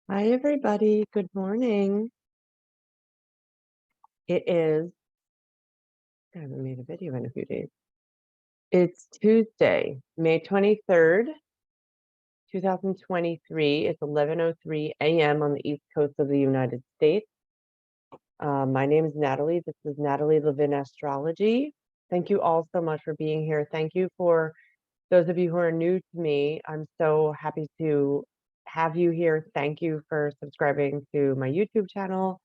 Hi, everybody. Good morning. It is, I haven't made a video in a few days. It's Tuesday, May 23rd, 2023. It's 11:03 a.m. on the East Coast of the United States. My name is Natalie. This is Natalie Levin Astrology. Thank you all so much for being here. Thank you for those of you who are new to me. I'm so happy to have you here. Thank you for subscribing to my YouTube channel.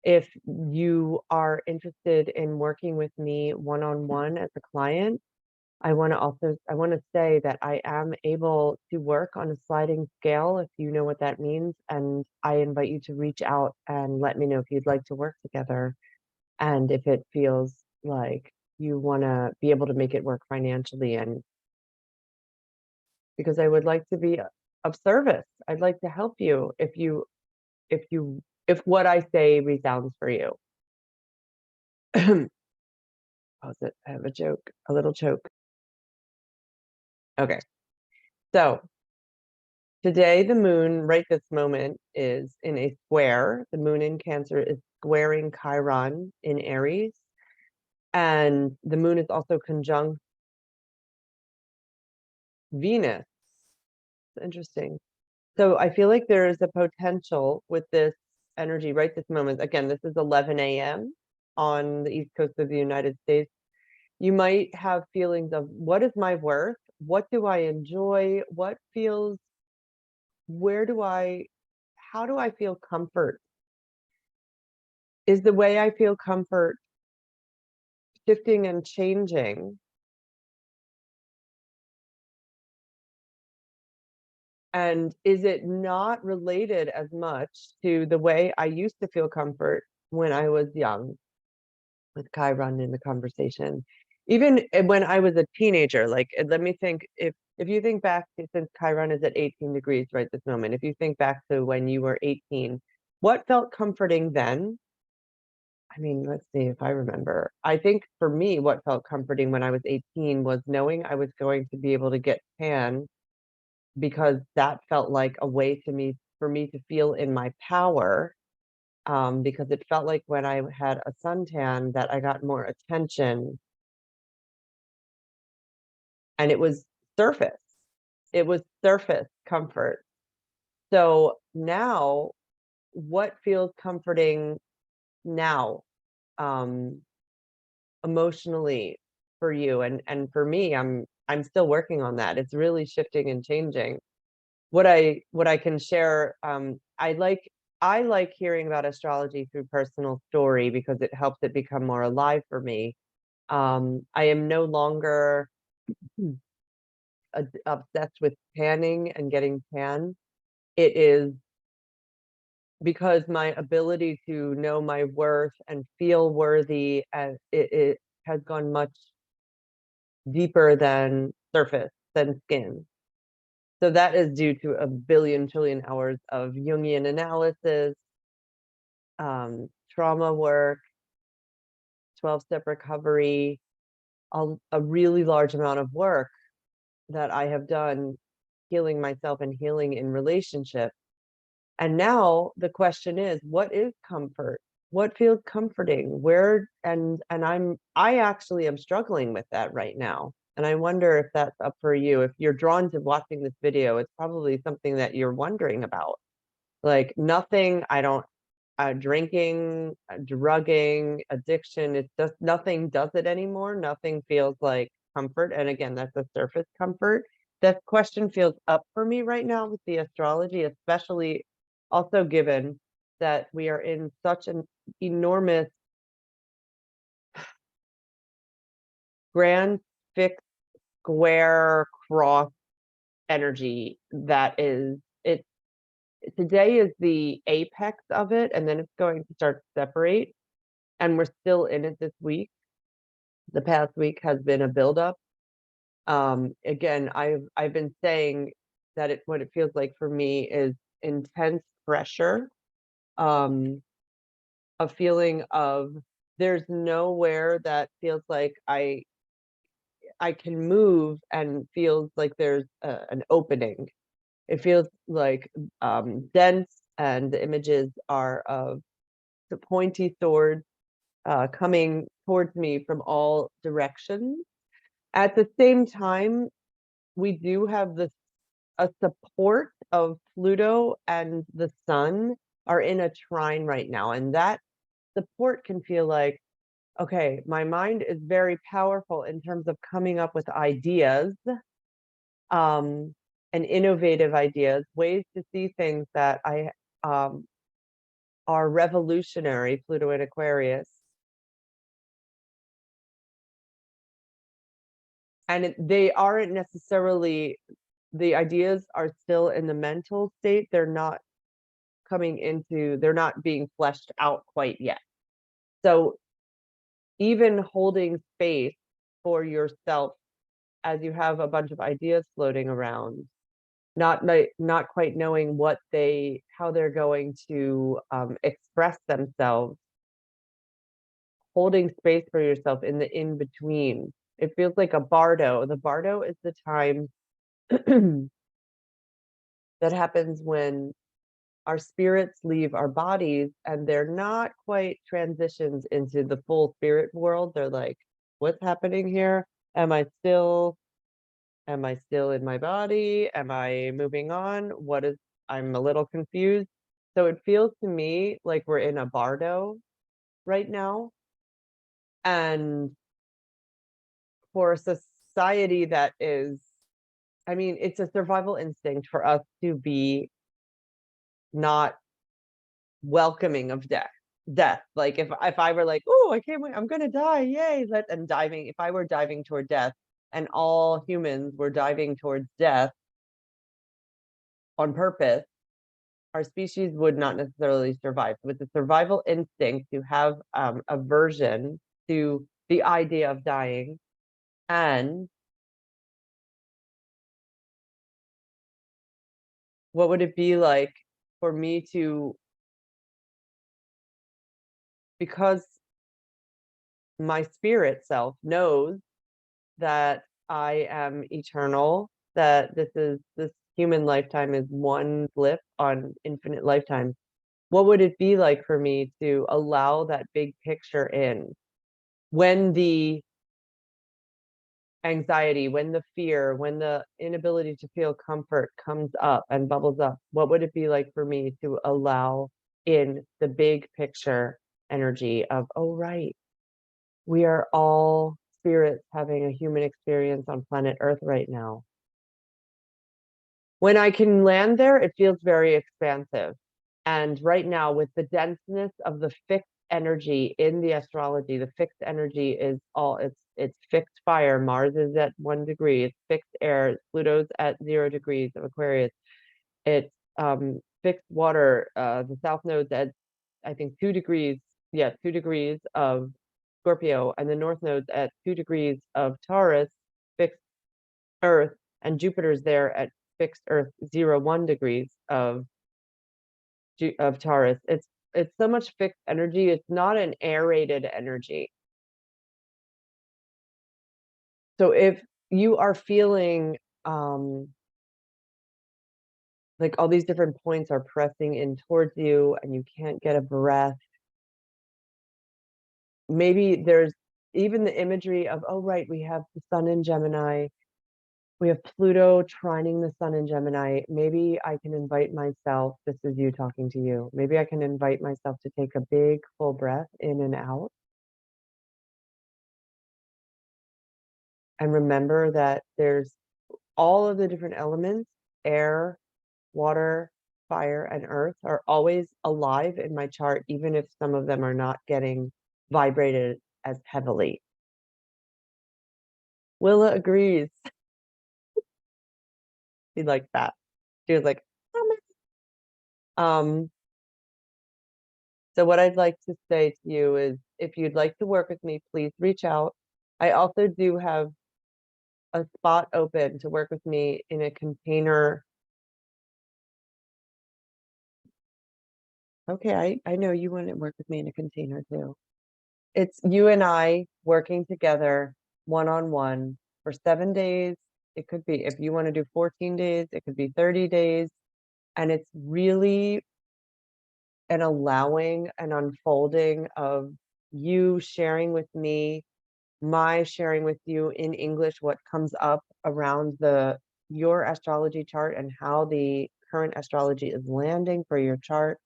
If you are interested in working with me one-on-one as a client, I want to say that I am able to work on a sliding scale, if you know what that means, and I invite you to reach out and let me know if you'd like to work together and if it feels like you want to be able to make it work financially, and because I would like to be of service. I'd like to help you if what I say resounds for you. Pause it. I have a little choke. Okay. So today, the moon, right this moment, is in a square. The moon in Cancer is squaring Chiron in Aries. And the moon is also conjunct Venus. It's interesting. So I feel like there is a potential with this energy right this moment. Again, this is 11 a.m. on the East Coast of the United States. You might have feelings of, what is my worth? What do I enjoy? What feels, how do I feel comfort? Is the way I feel comfort shifting and changing? And is it not related as much to the way I used to feel comfort when I was young, with Chiron in the conversation? Even when I was a teenager, like, let me think, if you think back to, since Chiron is at 18 degrees right this moment, if you think back to when you were 18, what felt comforting then? I mean, let's see if I remember. I think for me, what felt comforting when I was 18 was knowing I was going to be able to get tan, because that felt like a way for me to feel in my power. Because it felt like when I had a suntan that I got more attention, and it was surface. It was surface comfort. So now, what feels comforting now? Emotionally for you, and for me, I'm still working on that. It's really shifting and changing. What I can share, I like hearing about astrology through personal story because it helps it become more alive for me. I am no longer obsessed with tanning and getting tan. It is because my ability to know my worth and feel worthy, and it has gone much deeper than surface, than skin. So that is due to a billion trillion hours of Jungian analysis, trauma work, 12-step recovery, a really large amount of work that I have done healing myself and healing in relationship. And now the question is, what is comfort? What feels comforting? I actually am struggling with that right now. And I wonder if that's up for you. If you're drawn to watching this video, it's probably something that you're wondering about. Like, nothing, I don't, drinking, drugging, addiction, it's just nothing does it anymore. Nothing feels like comfort. And again, that's a surface comfort. That question feels up for me right now with the astrology, especially also given that we are in such an enormous grand fixed square cross energy that is it. Today is the apex of it, and then it's going to start to separate, and we're still in it this week. The past week has been a buildup. Again, I've been saying that what it feels like for me is intense pressure, a feeling of there's nowhere that feels like I can move and feels like there's an opening. It feels like dense and the images are of the pointy sword coming towards me from all directions. At the same time, we do have a support of Pluto and the sun are in a trine right now. And that support can feel like, okay, my mind is very powerful in terms of coming up with ideas, and innovative ideas, ways to see things that um, are revolutionary, Pluto in Aquarius. And they aren't necessarily, the ideas are still in the mental state. They're not they're not being fleshed out quite yet. So even holding space for yourself as you have a bunch of ideas floating around, not quite knowing how they're going to express themselves, holding space for yourself in the in between. It feels like a bardo. The bardo is the time that happens when our spirits leave our bodies and they're not quite transitions into the full spirit world. They're like, what's happening here? Am I still in my body? Am I moving on? I'm a little confused. So it feels to me like we're in a bardo right now. And for a society that is, I mean, it's a survival instinct for us to be not welcoming of death. Like if I were like, oh, I can't wait, I'm gonna die, yay, if I were diving toward death and all humans were diving towards death on purpose, our species would not necessarily survive. With the survival instinct to have aversion to the idea of dying, and what would it be like for me to, because my spirit self knows that I am eternal, that this human lifetime is one blip on infinite lifetimes. What would it be like for me to allow that big picture in when the anxiety, when the fear, when the inability to feel comfort comes up and bubbles up? What would it be like for me to allow in the big picture energy of, oh, right, we are all spirits having a human experience on planet Earth right now. When I can land there, it feels very expansive. And right now, with the denseness of the fixed energy in the astrology, the fixed energy is it's fixed fire. Mars is at 1 degree. It's fixed air. Pluto's at 0 degrees of Aquarius. It's fixed water. The south node's at, I think, 2 degrees. Yeah, 2 degrees of Scorpio, and the north node's at 2 degrees of Taurus, fixed Earth, and Jupiter's there at fixed Earth 0, 1 degrees of Taurus. It's so much fixed energy. It's not an aerated energy. So if you are feeling like all these different points are pressing in towards you and you can't get a breath, maybe there's even the imagery of, oh, right, we have the sun in Gemini. We have Pluto trining the sun in Gemini. Maybe I can invite myself, this is you talking to you, maybe I can invite myself to take a big full breath in and out. And remember that there's all of the different elements, air, water, fire, and earth are always alive in my chart, even if some of them are not getting vibrated as heavily. Willa agrees. She likes that. She was like, um, so what I'd like to say to you is, if you'd like to work with me, please reach out. I also do have a spot open to work with me in a container. Okay, I know you want to work with me in a container too. It's you and I working together one-on-one for 7 days. It could be, if you want to do 14 days, it could be 30 days. And it's really an allowing and unfolding of you sharing with me, my sharing with you in English what comes up around your astrology chart and how the current astrology is landing for your chart.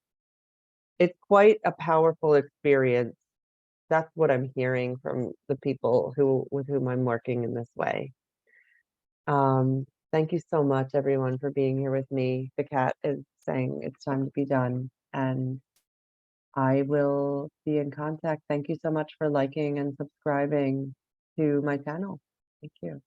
It's quite a powerful experience. That's what I'm hearing from the people with whom I'm working in this way. Thank you so much, everyone, for being here with me. The cat is saying it's time to be done, and I will be in contact. Thank you so much for liking and subscribing to my channel. Thank you.